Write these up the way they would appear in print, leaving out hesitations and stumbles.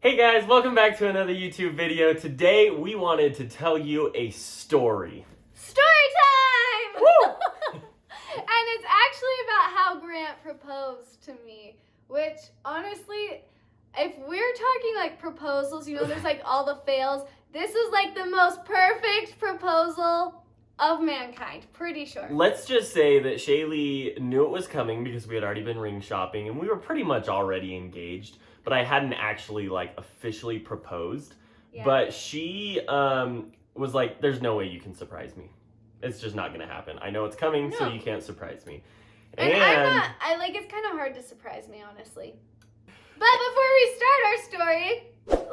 Hey guys, welcome back to another YouTube video. Today we wanted to tell you a story. Story time! Woo! And it's actually about how Grant proposed to me, which honestly, if we're talking like proposals, there's like all the fails. This is like the most perfect proposal of mankind, pretty sure. Let's just say that Shaylee knew it was coming because we had already been ring shopping and we were pretty much already engaged, but I hadn't actually like officially proposed. Yeah. But she was like, there's no way you can surprise me. It's just not gonna happen. I know it's coming, so you can't surprise me. And it's kind of hard to surprise me, honestly. But before we start our story,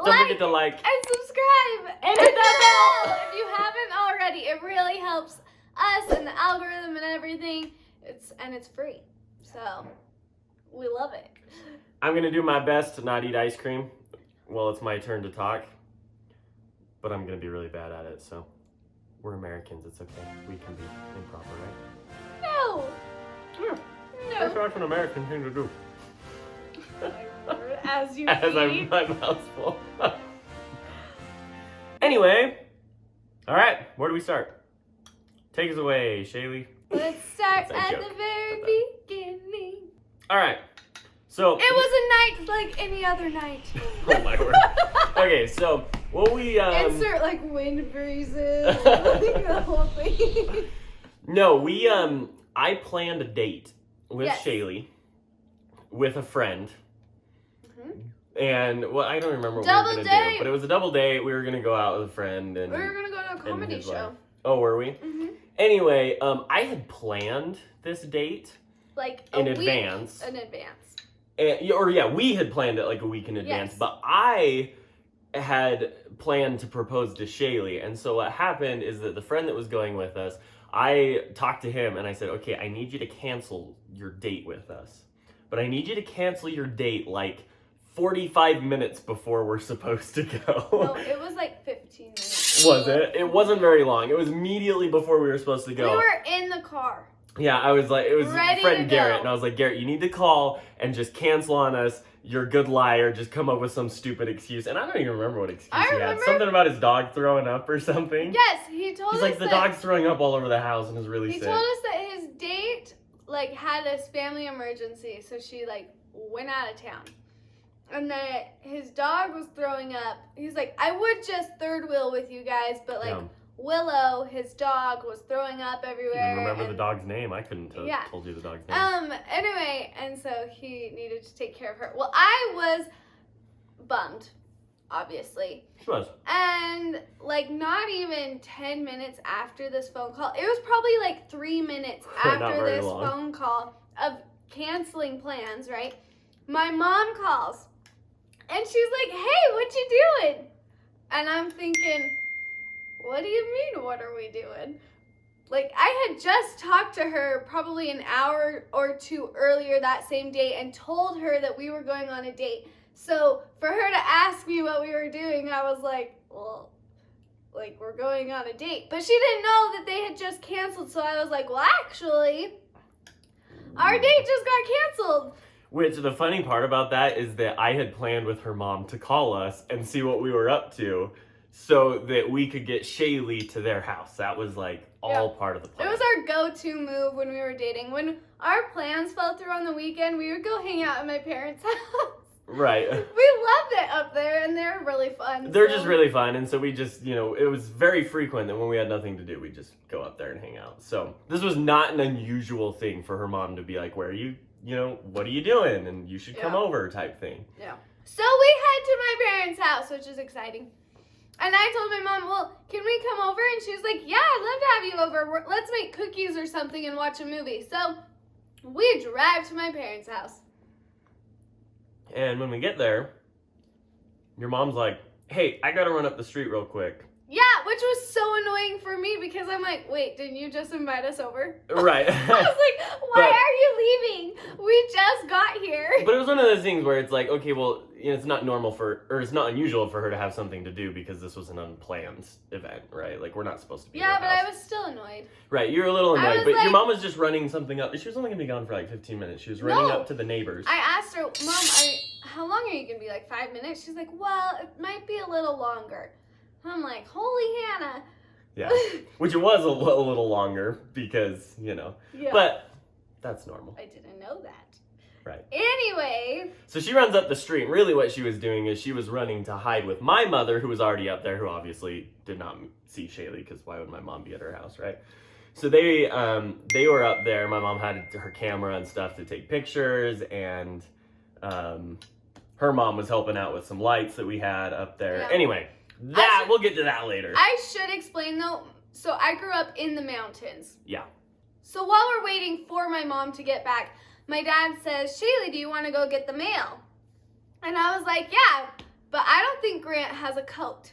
don't forget to like and subscribe and hit that bell if you haven't already. It really helps us and the algorithm and everything. It's free, so we love it. I'm gonna do my best to not eat ice cream. Well, it's my turn to talk, but I'm gonna be really bad at it. So we're Americans. It's okay. We can be improper, right? No. Yeah. That's an American thing to do. As you As eat. my mouth's full. Anyway, all right. Where do we start? Take us away, Shaylee. Let's start That's a at joke. the very beginning. All right. So It was a night like any other night. Oh my word. Okay, so what we Insert like wind breezes, like the whole thing. No, we I planned a date with Yes. Shaylee with a friend. Mm-hmm. And well, I don't remember what Double we were gonna date. do, but it was a double date. We were gonna go out with a friend, and We were gonna go to a comedy his show. wife. Oh, were we? Mm-hmm. Anyway, I had planned this date Like in a week advance. in advance. And, we had planned it like a week in advance, Yes. but I had planned to propose to Shaylee. And so what happened is that the friend that was going with us, I talked to him and I said, okay, I need you to cancel your date with us. But I need you to cancel your date like 45 minutes before we're supposed to go. No, it was like 15 minutes. Was it? It wasn't very long. It was immediately before we were supposed to go. We were in the car. Yeah, I was like, it was Ready friend to Garrett, go. and I was like, Garrett, you need to call and just cancel on us. You're a good liar. Just come up with some stupid excuse. And I don't even remember what excuse I he had. remember. Something about his dog throwing up or something. Yes, he told He's us like, the that dog's throwing up all over the house and is really he sick. told us that his date like had a family emergency, so she like went out of town. And that his dog was throwing up. He's like, I would just third wheel with you guys, but like Willow, his dog, was throwing up everywhere. You remember the dog's name? I couldn't have told you the dog's name. Anyway, and so he needed to take care of her. Well, I was bummed, obviously. She was. And like not even 10 minutes after this phone call, it was probably like 3 minutes Not after very this long. phone call of canceling plans, right? My mom calls and she's like, hey, what you doing? And I'm thinking, what do you mean, what are we doing? Like, I had just talked to her probably an hour or two earlier that same day and told her that we were going on a date. So for her to ask me what we were doing, I was like, well, like, we're going on a date. But she didn't know that they had just canceled. So I was like, well, actually, our date just got canceled. Which, the funny part about that is that I had planned with her mom to call us and see what we were up to so that we could get Shaylee to their house. That was like all part of the plan. It was our go-to move when we were dating. When our plans fell through on the weekend, we would go hang out at my parents' house. Right. We loved it up there, and they're really fun. They're just really fun, and so we just, it was very frequent that when we had nothing to do, we'd just go up there and hang out. So this was not an unusual thing for her mom to be like, where are you, what are you doing? And you should come over type thing. Yeah. So we head to my parents' house, which is exciting. And I told my mom, well, can we come over? And she was like, yeah, I'd love to have you over. Let's make cookies or something and watch a movie. So we drive to my parents' house. And when we get there, your mom's like, hey, I gotta run up the street real quick. Yeah, which Which was so annoying for me because I'm like, wait, didn't you just invite us over? Right. I was like, why are you leaving? We just got here. But it was one of those things where it's like, okay, well, it's not it's not unusual for her to have something to do because this was an unplanned event, right? Like, we're not supposed to be. Yeah, at her but house. I was still annoyed. Right, you're a little annoyed, but like, your mom was just running something up. She was only gonna be gone for like 15 minutes. She was running up to the neighbors. I asked her, Mom, how long are you gonna be? Like 5 minutes? She's like, well, it might be a little longer. I'm like, holy Hannah. Yeah, which it was a little longer because, Yeah. But that's normal. I didn't know that. Right. Anyway. So she runs up the street. And really what she was doing is she was running to hide with my mother, who was already up there, who obviously did not see Shaylee, because why would my mom be at her house, right? So they were up there. My mom had her camera and stuff to take pictures, and her mom was helping out with some lights that we had up there. Yeah. Anyway, we'll get to that later. I should explain though. So I grew up in the mountains. Yeah. So while we're waiting for my mom to get back, my dad says, Shaylee, do you want to go get the mail? And I was like, yeah, but I don't think Grant has a coat.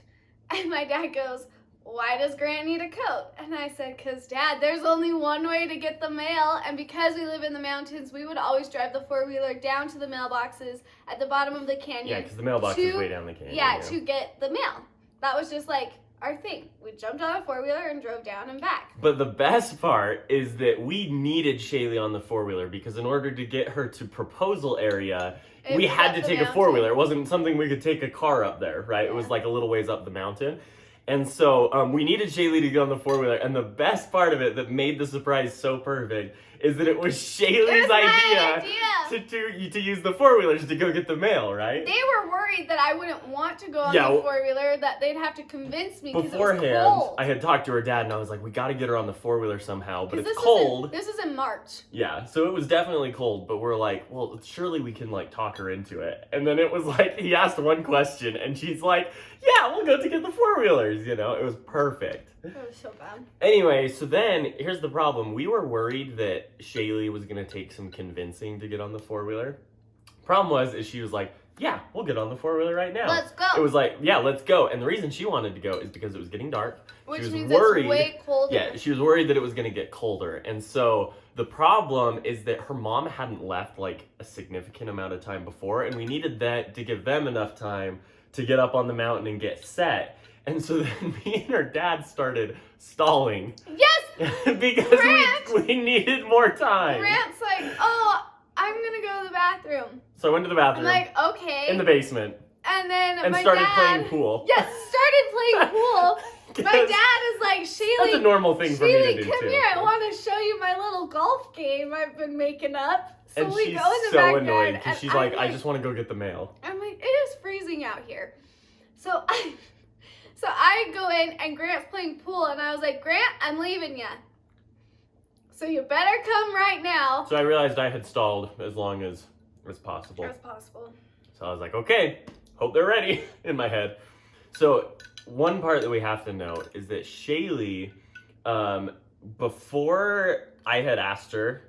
And my dad goes, why does Grant need a coat? And I said, because Dad, there's only one way to get the mail. And because we live in the mountains, we would always drive the four-wheeler down to the mailboxes at the bottom of the canyon. Yeah, because the mailbox is way down the canyon. Yeah, to get the mail. That was just like our thing. We jumped on a four-wheeler and drove down and back. But the best part is that we needed Shaylee on the four-wheeler because in order to get her to proposal area, we had to take a four-wheeler. It wasn't something we could take a car up there, right? Yeah. It was like a little ways up the mountain. And so we needed Shaylee to get on the four-wheeler. And the best part of it that made the surprise so perfect is that it was Shaylee's idea to use the four-wheelers to go get the mail, right? They were worried that I wouldn't want to go on the four-wheeler, that they'd have to convince me because it was cold. I had talked to her dad and I was like, we got to get her on the four-wheeler somehow, but it's cold. This is in March. Yeah, so it was definitely cold, but we're like, well, surely we can like talk her into it. And then it was like, he asked one question and she's like, yeah, we'll go to get the four-wheelers, It was perfect. That was so bad. Anyway, so then here's the problem. We were worried that Shaylee was going to take some convincing to get on the four-wheeler. Problem is she was like, yeah, we'll get on the four-wheeler right now. Let's go. It was like, yeah, let's go. And the reason she wanted to go is because it was getting dark. Which means it's way colder. Yeah, she was worried that it was going to get colder. And so the problem is that her mom hadn't left like a significant amount of time before, and we needed that to give them enough time to get up on the mountain and get set. And so then me and her dad started stalling. Yes! Because we needed more time. Grant's like, oh, I'm going to go to the bathroom. So I went to the bathroom. I'm like, okay. In the basement. And then my started dad, playing pool. Yes, started playing pool. My dad is like, Shaylee. That's a normal thing for me to do, come here. I want to show you my little golf game I've been making up. So and we she's go in the so backyard. annoyed because she's like, I just want to go get the mail. I'm like, it is freezing out here. So I go in and Grant's playing pool and I was like, Grant, I'm leaving ya. So you better come right now. So I realized I had stalled as long as possible. As possible. So I was like, okay, hope they're ready in my head. So one part that we have to note is that Shaylee, before I had asked her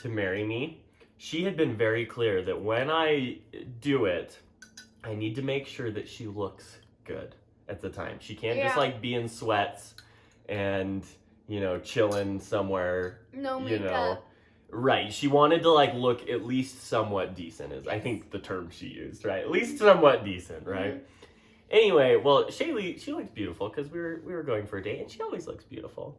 to marry me, she had been very clear that when I do it, I need to make sure that she looks good at the time. She can't just like be in sweats and, chilling somewhere. No makeup. Right. She wanted to like look at least somewhat decent is I think the term she used, right? At least somewhat decent, right? Mm-hmm. Anyway, well, Shaylee, she looks beautiful because we were going for a date and she always looks beautiful.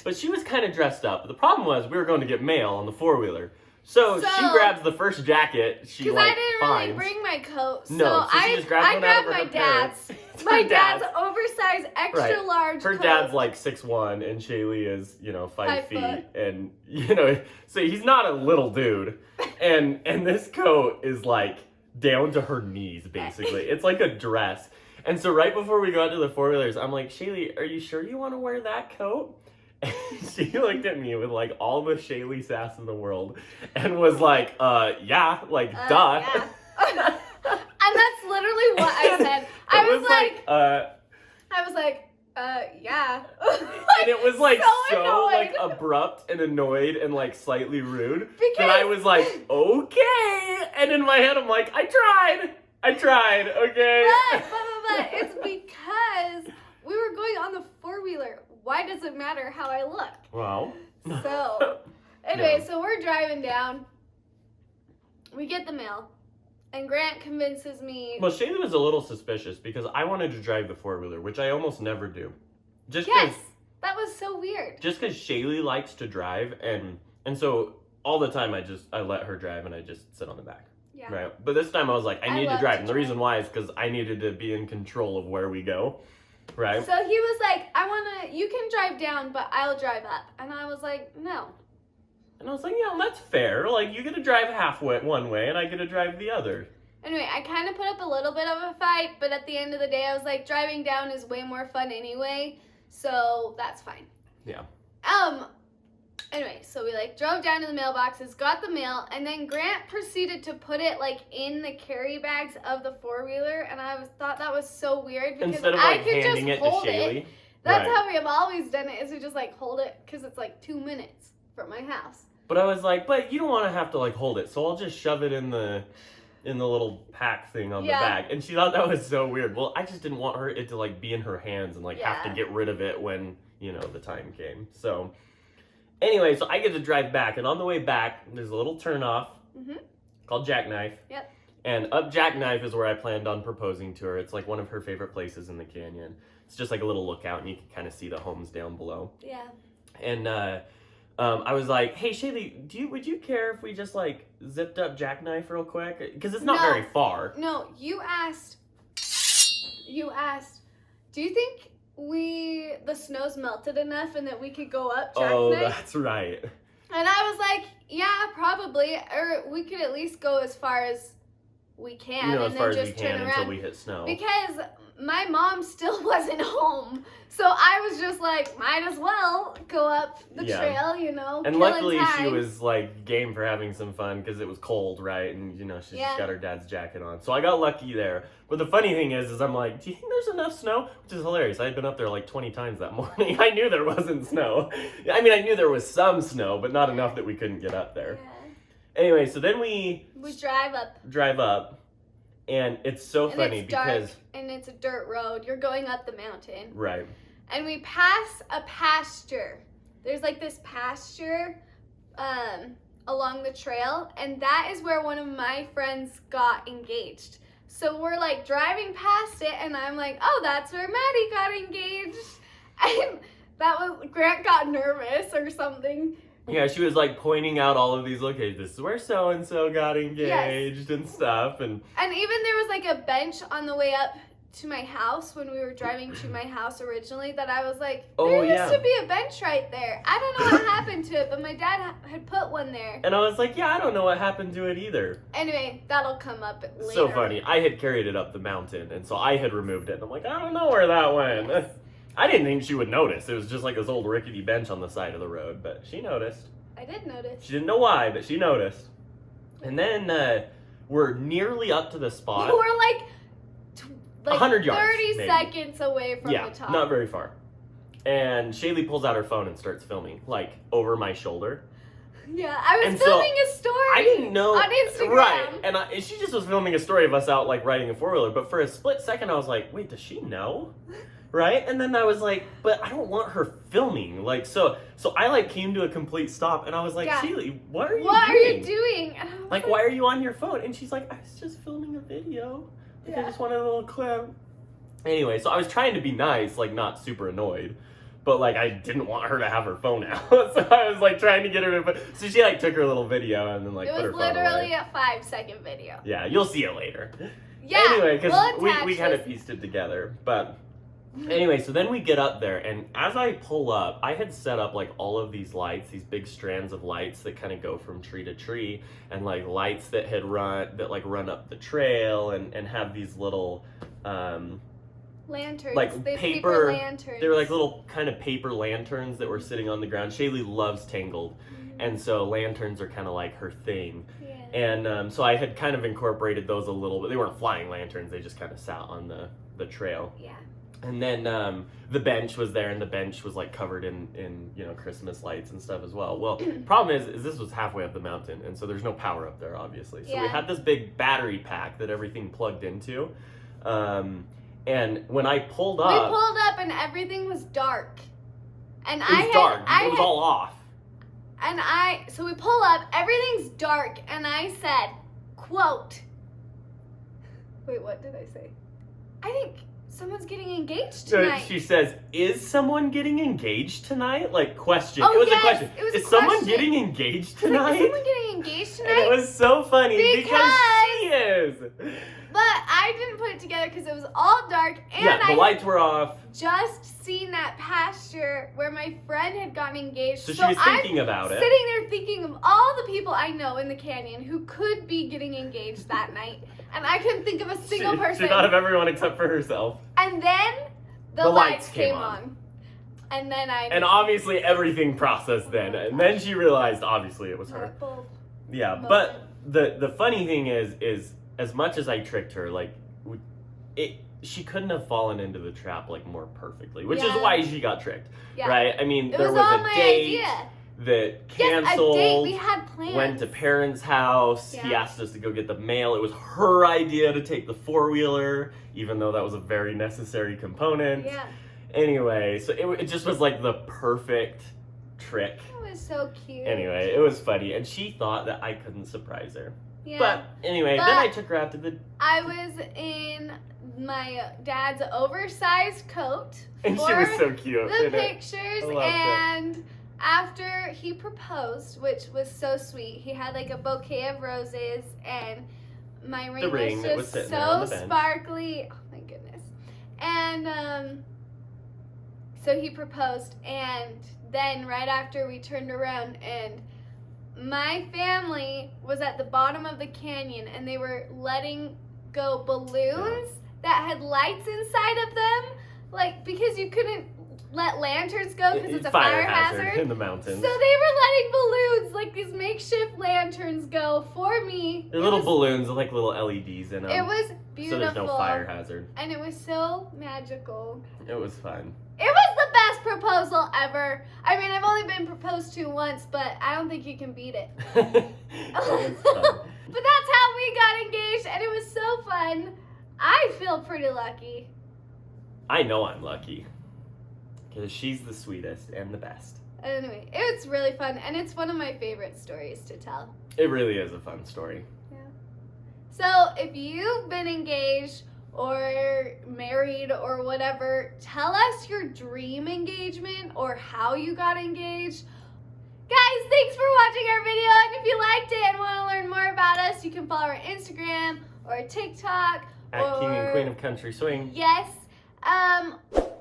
But she was kind of dressed up. The problem was we were going to get mail on the four-wheeler. So she grabs the first jacket she finds. Because I didn't really bring my coat. So, so she just grabbed one out of my her dad's. My dad's oversized, extra large Her coat. dad's like 6'1" and Shaylee is, 5 feet. Foot. And, so he's not a little dude. And this coat is like down to her knees, basically. It's like a dress. And so right before we got to the four-wheelers, I'm like, Shaylee, are you sure you want to wear that coat? And she looked at me with like all the Shaylee sass in the world and was like, yeah, like, duh. Yeah. And that's literally what I said. I was like, yeah. And it was like so like abrupt and annoyed and like slightly rude. That I was like, okay. And in my head, I'm like, I tried, okay. But it's because we were going on the 4-wheeler. Why does it matter how I look? Wow. So, anyway, Yeah. so we're driving down. We get the mail. And Grant convinces me. Well, Shaylee was a little suspicious because I wanted to drive the 4-wheeler, which I almost never do. Just Yes, that was so weird. Just because Shaylee likes to drive, and so all the time I let her drive and I just sit on the back. Yeah. Right. But this time I was like, I need to love drive. to And the reason why is because I needed to be in control of where we go. Right. So he was like, you can drive down, but I'll drive up. And I was like, no. And I was like, yeah, that's fair. Like, you get to drive halfway one way and I get to drive the other. Anyway, I kind of put up a little bit of a fight, but at the end of the day, I was like, driving down is way more fun anyway. So that's fine. Yeah. Anyway, so we like drove down to the mailboxes, got the mail, and then Grant proceeded to put it like in the carry bags of the 4-wheeler, and thought that was so weird because Instead of I like could handing just it to hold Shaylee. it. That's Right. how we have always done it, is we just like hold it because it's like 2 minutes from my house. But I was like, but you don't want to have to like hold it, so I'll just shove it in the little pack thing on the bag. And she thought that was so weird. Well, I just didn't want it to like be in her hands and like have to get rid of it when, the time came. So anyway, so I get to drive back, and on the way back, there's a little turnoff called Jackknife. Yep. And up Jackknife is where I planned on proposing to her. It's like one of her favorite places in the canyon. It's just like a little lookout, and you can kind of see the homes down below. Yeah. And I was like, hey, Shaylee, would you care if we just like zipped up Jackknife real quick? Because it's not very far. No, you asked, do you think the snow's melted enough and that we could go up Jackknife? Oh, that's right. And I was like, yeah, probably. Or we could at least go as far as we can and as far then as just we can turn until around. we hit snow. Because my mom still wasn't home. So I was just like, might as well go up the trail, And luckily she was like game for having some fun because it was cold, right? And she just got her dad's jacket on. So I got lucky there. But the funny thing is I'm like, do you think there's enough snow? Which is hilarious. I had been up there like 20 times that morning. I knew there wasn't snow. I mean, I knew there was some snow, but not enough that we couldn't get up there. Yeah. Anyway, so then we drive up. And it's so funny it's dark, because and it's a dirt road. You're going up the mountain. Right. And we pass a pasture. There's like this pasture along the trail, and that is where one of my friends got engaged. So we're like driving past it, and I'm like, oh, that's where Maddie got engaged. And Grant got nervous or something. Yeah, she was like pointing out all of these locations. This is where so-and-so got engaged and stuff. And even there was like a bench on the way up to my house when we were driving to my house originally that I was like, there used to be a bench right there. I don't know what happened to it, but my dad had put one there. And I was like, yeah, I don't know what happened to it either. Anyway, that'll come up later. So funny. I had carried it up the mountain, and so I had removed it. And I'm like, I don't know where that went. Yes. I didn't think she would notice. It was just like this old rickety bench on the side of the road, but she noticed. I did notice. She didn't know why, but she noticed. And then we're nearly up to the spot. We're like 100 yards, 30 maybe. seconds away from the top. Not very far. And Shaylee pulls out her phone and starts filming, like, over my shoulder. Yeah, I was filming a story. I didn't know. On Instagram. Right. And she just was filming a story of us out, like, riding a 4-wheeler. But for a split second, I was like, wait, does she know? Right? And then I was like, but I don't want her filming. Like, so I, like, came to a complete stop. And I was like, Shaylee, what are you doing? What are you doing? Like, why are you on your phone? And she's like, I was just filming a video. Like, I just wanted a little clip. Anyway, so I was trying to be nice, like, not super annoyed. But, like, I didn't want her to have her phone out. So I was, like, trying to get her to... So she, like, took her little video and then, like, put her phone away. It was literally a 5-second video. Yeah, you'll see it later. Yeah, anyway, because we kind of pieced it together. But anyway, so then we get up there. And as I pull up, I had set up, like, all of these lights, these big strands of lights that kind of go from tree to tree. And, like, lights that run up the trail and have these little... lanterns. Like paper lanterns. They were like little kind of paper lanterns that were sitting on the ground. Shaylee loves Tangled. And so lanterns are kind of like her thing. Yeah. And so I had kind of incorporated those a little bit. They weren't flying lanterns. They just kind of sat on the trail. Yeah. And then the bench was there, and the bench was like covered in Christmas lights and stuff as well. Well, problem is this was halfway up the mountain, and so there's no power up there, obviously. So we had this big battery pack that everything plugged into. And when I pulled We up, pulled up and everything was dark. And it was dark. It was all off. So we pull up, everything's dark, and I said, quote, wait, what did I say? I think someone's getting engaged tonight. She says, "Is someone getting engaged tonight?" Like, question. Oh, it was yes, a question. it was a Is someone question. getting engaged I was like, tonight? is someone getting engaged tonight? And it was so funny because she is. But I didn't put it together because it was all dark, and Yeah, the I lights were off. just seen that pasture where my friend had gotten engaged. So she was thinking about it. Sitting there thinking of all the people I know in the canyon who could be getting engaged that night, and I couldn't think of a single person. She thought of everyone except for herself. And then the lights came on. And then And obviously everything processed then. And then she realized obviously it was her. Yeah, but the funny thing is as much as I tricked her, like she couldn't have fallen into the trap like more perfectly, which is why she got tricked. Yeah. Right? I mean, there was a date that canceled. Yes, a date. We had plans. Went to parents' house. Yeah. He asked us to go get the mail. It was her idea to take the 4-wheeler, even though that was a very necessary component. Yeah. Anyway, so it just was like the perfect trick. It was so cute. Anyway, it was funny, and she thought that I couldn't surprise her. Yeah. But anyway, then I took her out to the... I was in my dad's oversized coat. And she was so cute. The pictures, and after he proposed, which was so sweet, he had like a bouquet of roses, and my ring was just so sparkly. Oh my goodness. And so he proposed, and then right after we turned around, and my family was at the bottom of the canyon, and they were letting go balloons that had lights inside of them, like, because you couldn't let lanterns go because it's a fire hazard in the mountains. So they were letting balloons, like these makeshift lanterns, go for me. They're little balloons with like little LEDs in them. It was beautiful. So there's no fire hazard. And it was so magical. It was fun. It was the best proposal ever. I mean, I've only been proposed to once, but I don't think you can beat it. It was fun. But that's how we got engaged, and it was so fun. I feel pretty lucky. I know I'm lucky. Because she's the sweetest and the best. Anyway, it's really fun, and it's one of my favorite stories to tell. It really is a fun story. Yeah. So, if you've been engaged or married or whatever, tell us your dream engagement or how you got engaged. Guys, thanks for watching our video, and if you liked it and want to learn more about us, you can follow our Instagram or TikTok. At King and Queen of Country Swing. Yes.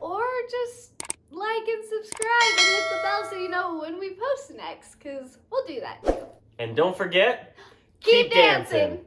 Or just like and subscribe and hit the bell so you know when we post next, because we'll do that too. And don't forget, Keep dancing.